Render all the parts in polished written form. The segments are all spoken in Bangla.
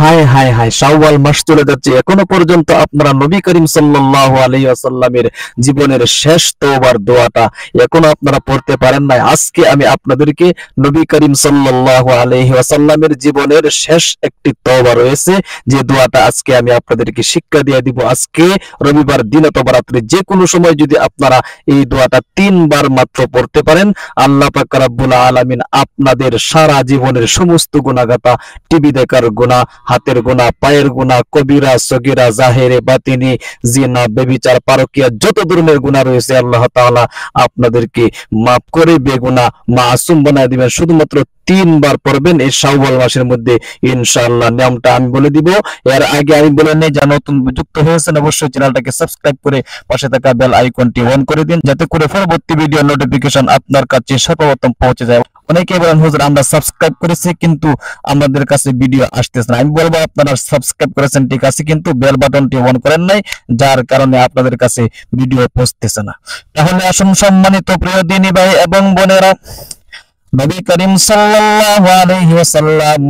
হায় হায় হায়, শাওয়াল মাস চলে যাচ্ছে, এখনো পর্যন্ত আপনারা নবী করিম সাল্লাল্লাহু আলাইহি ওয়াসাল্লামের জীবনের শেষ তওবার দোয়াটা এখনো আপনারা পড়তে পারেন নাই। আজকে আমি আপনাদেরকে নবী করিম সাল্লাল্লাহু আলাইহি ওয়াসাল্লামের জীবনের শেষ একটি তওবা রয়েছে, যে দোয়াটা আজকে আমি আপনাদেরকে শিক্ষা দিয়ে দিব। আজকে রবিবার দিন অথবা রাত্রে যে কোনো সময় যদি আপনারা এই দোয়াটা 3 বার মাত্র পড়তে পারেন, আল্লাহ পাক রব্বুল আলামিন আপনাদের সারা জীবনের সমস্ত গুনাহগাতা, টিভি দেখার গুনাহ, হাতের গুনাহ, পায়ের গুনাহ, কবিরা সগীরা, জাহেরে বাতিনি, জিনা, ব্যভিচার, পারকিয়া, যত ধরনের গুনাহ রয়েছে আল্লাহ তাআলা আপনাদেরকে মাফ করে বেগুনাহ মাসুম বানায় দিবেন। শুধুমাত্র 3 বার পড়বেন এই শাওয়াল মাসের মধ্যে, ইনশাআল্লাহ। নিয়মটা আমি বলে দিব, এর আগে আমি বলে নেই, যারা নতুন যুক্ত হয়েছেন অবশ্যই চ্যানেলটাকে সাবস্ক্রাইব করে পাশে থাকা বেল আইকনটি অন করে দিন, যাতে করে পরবর্তী ভিডিও নোটিফিকেশন আপনার কাছে সর্বপ্রথম পৌঁছে যায়। অনেকেই বলেন হুজুর আমরা সাবস্ক্রাইব করেছি কিন্তু আমাদের কাছে ভিডিও আসতেছে না। আমি বলবো আপনারা সাবস্ক্রাইব করেছেন ঠিক আছে, কিন্তু বেল বাটনটি অন করেন নাই, যার কারণে আপনাদের কাছে ভিডিও পৌঁছতেছে না। তাহলে আসুন সম্মানিত প্রিয় দিনী ভাই এবং বোনেরা, নবী করিম সাল্লাল্লাহু আলাইহি ওয়াসাল্লাম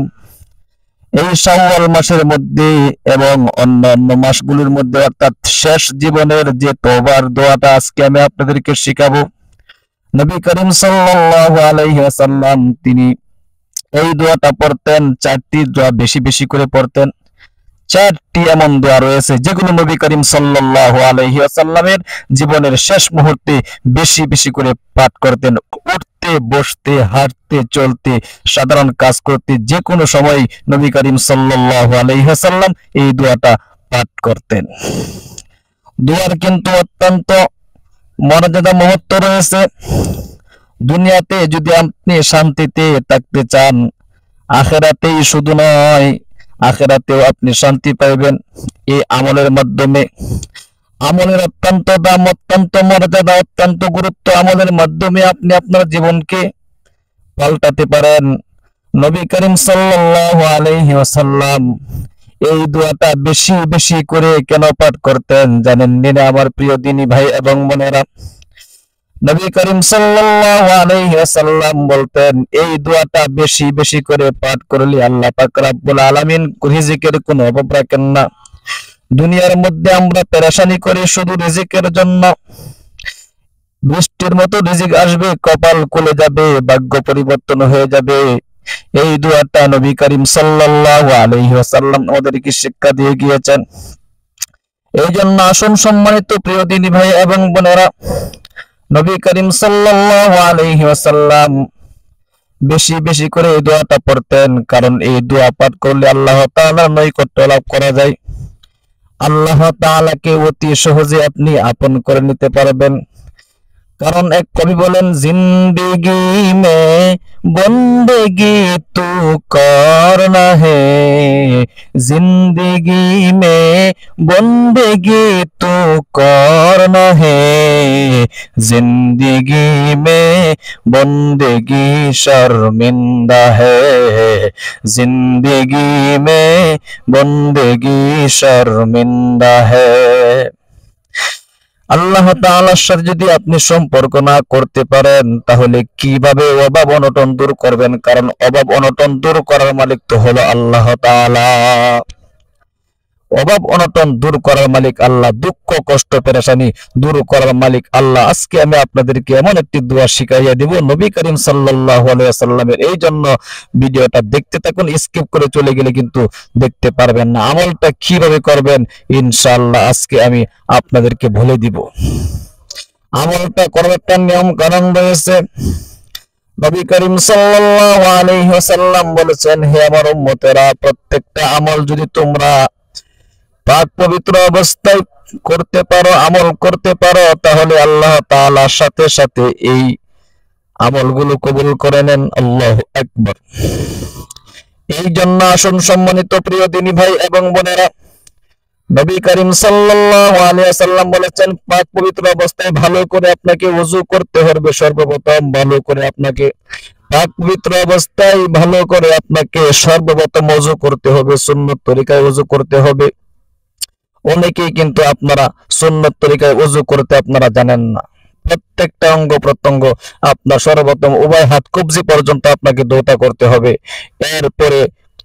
এই শাওয়াল মাসের মধ্যে এবং অন্যান্য মাসগুলোর মধ্যে অর্থাৎ শেষ জীবনের যে তওবার দোয়াটা আজকে আমি আপনাদেরকে শিখাবো, নবী করিম সাল্লাল্লাহু আলাইহি ওয়াসাল্লাম তিনি এই দোয়াটা পড়তেন, 4টি দোয়া বেশি বেশি করে পড়তেন। 4টি এমন দোয়া রয়েছে যেগুলো নবী করিম সাল্লাল্লাহু আলাইহি ওয়াসাল্লামের জীবনের শেষ মুহূর্তে বেশি বেশি করে পাঠ করতেন। উঠতে, বসতে, হাঁটতে, চলতে, সাধারণ কাজ করতে, যে কোনো সময় নবী করিম সাল্লাল্লাহু আলাইহি ওয়াসাল্লাম এই দোয়াটা পাঠ করতেন। দোয়ার কিন্তু অত্যন্ত মর্যাদা মহত্ব রয়েছে। দুনিয়াতে যদি আপনি শান্তিতে থাকতে চান, আখিরাতেই শুধু নয়, আখিরাতেও আপনি শান্তি পাইবেন এই আমলের মাধ্যমে। আমলের অত্যন্ত দাম, অত্যন্ত মর্যাদা, অত্যন্ত গুরুত্ব। আমলের মাধ্যমে আপনি আপনার জীবনকে পাল্টাতে পারেন। নবী করিম সাল্লাল্লাহু আলাইহি ওয়াসাল্লাম এই দোয়াটা বেশি বেশি করে কেন পাঠ করতেন জানেন না আমার প্রিয় দিনী ভাই এবং বোনেরা? নবী করিম সাল্লাল্লাহু আলাইহি ওয়াসাল্লাম বলতেন, এই দোয়াটা বেশি বেশি করে পাঠ করলে আল্লাহ পাক রব্বুল আলামিন রিজিকের কোনো অভাব রাখেন না। দুনিয়ার মধ্যে আমরা পেরেশানি করি শুধু রিজিকের জন্য। বৃষ্টির মতো রিজিক আসবে, কপাল খুলে যাবে, ভাগ্য পরিবর্তন হয়ে যাবে। এই দোয়াটা নবী করিম সাল্লাল্লাহু আলাইহি ওয়াসাল্লাম আমাদেরকে শিক্ষা দিয়ে গিয়েছেন। এই জন্য আসুন সম্মানিত প্রিয় দিনী ভাই এবং বোনেরা, নবী করিম সাল্লাল্লাহু আলাইহি ওয়াসাল্লাম বেশি বেশি করে এই দোয়াটা পড়তেন, কারণ এই দোয়া পাঠ করলে আল্লাহ তাআলার নৈকট্য লাভ করা যায়। আল্লাহ তাআলাকে অতি সহজে আপনি আপন করে নিতে পারবেন। কারণ এক কবি বলেন, জিন্দেগি মে বন্দেগি তু করনা হে, জিন্দেগি মে বন্দেগি তু করনা হে, जिंदगी में बंदगी शर्मिंदा है, जिंदगी में बंदगी शर्मिंदा है। আল্লাহ তাআলার সাথে যদি আপনি সম্পর্ক না করতে পারেন, তাহলে কিভাবে অভাব অনটন দূর করবেন? কারণ অভাব অনটন দূর করার মালিক তো হলো আল্লাহ তাআলা। অভাব অনটন দূর করার মালিক আল্লাহ, দুঃখ কষ্ট পেরেশানি দূর করার মালিক আল্লাহ। আজকে আমি আপনাদেরকে এমন একটি দোয়া শিখাইয়া দিব নবী করিম সাল্লাল্লাহু আলাইহি ওয়াসাল্লামের। এই জন্য ভিডিওটা দেখতে থাকুন, স্কিপ করে চলে গেলে কিন্তু দেখতে পারবেন না। আমলটা কিভাবে করবেন ইনশাআল্লাহ আজকে আমি আপনাদেরকে বলে দিব। আমলটা করার একটা নিয়ম কানুন রয়েছে। নবী করিম সাল্লাল্লাহু আলাইহি ওয়াসাল্লাম বলেছেন, হে আমার উম্মতেরা, প্রত্যেকটা আমল যদি তোমরা পাক পবিত্র অবস্থায় করতে পারো, আমল করতে পারো, তাহলে আল্লাহ তাআলার সাথে সাথে এই আমলগুলো কবুল করে নেন। আল্লাহু আকবার। এই জন্য আসুন সম্মানিত প্রিয় দিনী ভাই এবং বোনেরা, নবী করিম সাল্লাল্লাহু আলাইহি ওয়াসাল্লাম বলেছেন, পাক পবিত্র অবস্থায় ভালো করে আপনাকে ওযু করতে হবে। সর্বপ্রথম ভালো করে আপনাকে পাক পবিত্র অবস্থায় ভালো করে আপনাকে সর্বপ্রথম ওযু করতে হবে, সুন্নত তরিকায় ওযু করতে হবে। অনেকেই কিন্তু আপনারা সুন্নত তরিকায় ওযু করতে আপনারা জানেন না। প্রত্যেকটা অঙ্গ প্রত্যঙ্গ আপনার সর্বপ্রথম উভয় হাত কবজি পর্যন্ত আপনাকে দৌতা করতে হবে। এরপরে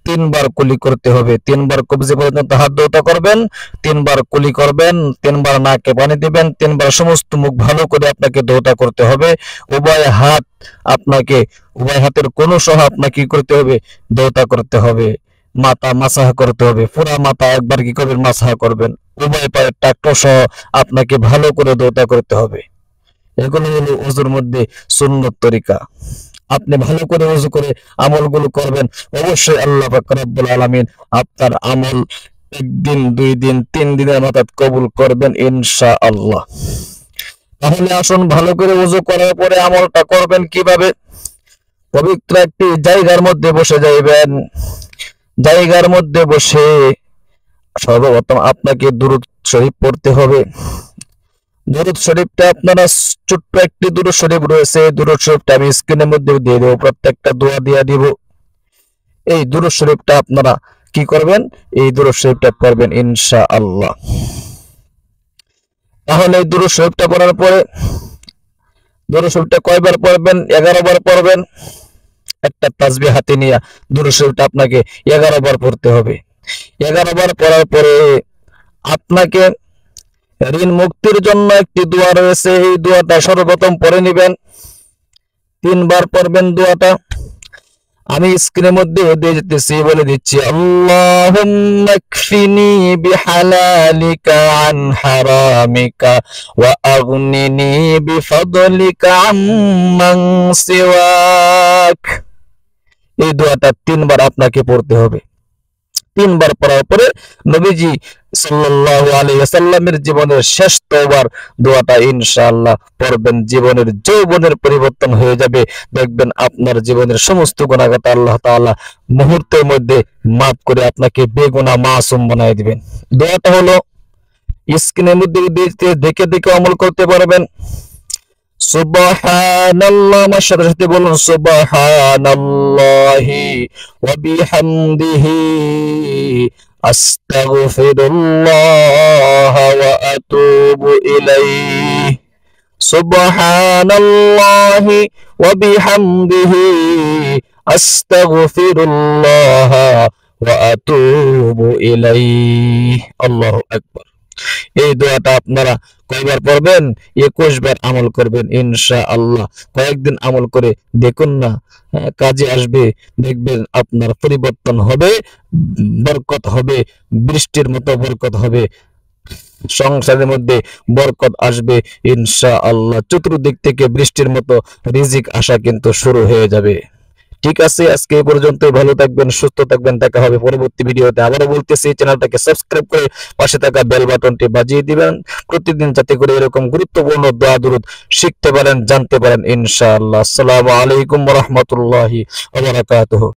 3 বার কুলি করতে হবে। 3 বার কবজি পর্যন্ত হাত দৌতা করবেন, 3 বার কুলি করবেন, 3 বার নাকে পানি দিবেন, 3 বার সমস্ত মুখ ভালো করে আপনাকে দৌতা করতে হবে। উভয় হাত আপনাকে, উভয় হাতের কোন সহ আপনাকে কি করতে হবে? দৌতা করতে হবে। মাথা মাসাহ করতে হবে, পুরা মাথা একবার কি করবেন? মাসাহ করবেন। উভয় পায়ের টাকটো সহ আপনাকে ভালো করে দৌতা করতে হবে। এগুলো হলো ওযুর মধ্যে সুন্নত তরিকা। আপনি ভালো করে ওযু করে আমলগুলো করবেন, অবশ্যই আল্লাহ পাক রব্বুল আলামিন আপনার আমল 1 দিন 2 দিন 3 দিনের মাথায় কবুল করবেন ইনশাআল্লাহ। তাহলে আসুন, ভালো করে ওযু করার পরে আমলটা করবেন কিভাবে? পবিত্র একটি জায়গার মধ্যে বসে যাইবেন। জায়গার মধ্যে বসে সর্বপ্রথম আপনাকে দুরূদ শরীফ পড়তে হবে। দুরূদ শরীফটা আপনারা, ছোট্ট একটি দুরূদ শরীফ রয়েছে, দুরূদ শরীফটা আমি স্ক্রিনের মধ্যে দিয়ে দেব, প্রত্যেকটা দোয়া দিয়ে দিব। এই দুরূদ শরীফটা আপনারা কি করবেন? এই দুরূদ শরীফটা পড়বেন ইনশাআল্লাহ। তাহলে এই দুরূদ শরীফটা পড়ার পরে, দুরূদ শরীফটা কয়বার পড়বেন? 11 বার পড়বেন। একটা তাসবিহ হাতে নিয়ে দুরূদ শরীফটা আপনাকে 11 বার পড়তে হবে। 11 বার পড়ার পরে আপনাকে ঋণ মুক্তির জন্য একটি দোয়া রয়েছে, এই দোয়াটা সর্বপ্রথম পড়ে নেবেন। 3 বার পড়বেন দোয়াটা। আমি স্ক্রিনের মধ্যে দিয়ে যেতেছি, বলে দিচ্ছি। আল্লাহুম্মা কফিনি বিহালালিকা আন হারামিকা ওয়া আগনিনি বিফাদলিকা আম্মান সিওয়াক। এই দোয়াটা 3 বার আপনাকে পড়তে হবে। 3 বার পড়ার পরে নবীজি সাল্লাল্লাহু আলাইহি ওয়াসাল্লামের জীবনের শেষ তওবার দোয়াটা ইনশাআল্লাহ পড়বেন। জীবনের যৌবনের পরিবর্তন হয়ে যাবে। দেখবেন আপনার জীবনের সমস্ত গুনাহগাতা আল্লাহ তাআলা মুহূর্তের মধ্যে মাফ করে আপনাকে বেগুনাহ মাসুম বানায় দিবেন। দোয়াটা হলো, স্ক্রিনের মধ্যে দেখে দেখে আমল করতে পারবেন। সুবহানাল্লাহ, আমার সাথে সাথে বলুন সুবহানাল্লাহি ওয়া বিহামদিহি আস্তাগফিরুল্লাহ ওয়া আতুবু ইলাইহি। সুবহানাল্লাহি ওয়া বিহামদিহি আস্তাগফিরুল্লাহ ওয়া আতুবু ইলাইহি। আল্লাহু আকবার। এই দোয়াটা আপনারা কয়বার পড়বেন? 21 বার আমল করবেন ইনশাআল্লাহ। কয়েকদিন আমল করে দেখুন না, কাজে আসবে। দেখবেন আপনার পরিবর্তন হবে, বরকত হবে, বৃষ্টির মতো বরকত হবে, সংসারের মধ্যে বরকত আসবে ইনশাআল্লাহ। চতুর্দিক থেকে বৃষ্টির মতো রিজিক আসা কিন্তু শুরু হয়ে যাবে। ঠিক আছে, আজকে এই পর্যন্ত। ভালো থাকবেন, সুস্থ থাকবেন। দেখা হবে পরবর্তী ভিডিওতে। আবারও বলতেছি, চ্যানেলটাকে সাবস্ক্রাইব করে পাশে থাকা বেল বাটনটি বাজিয়ে দিবেন প্রতিদিন, যাতে করে এরকম গুরুত্বপূর্ণ দোয়া দুরূদ শিখতে পারেন, জানতে পারেন ইনশাআল্লাহ। আসসালামু আলাইকুম ওয়া রাহমাতুল্লাহি ওয়া বারাকাতুহু।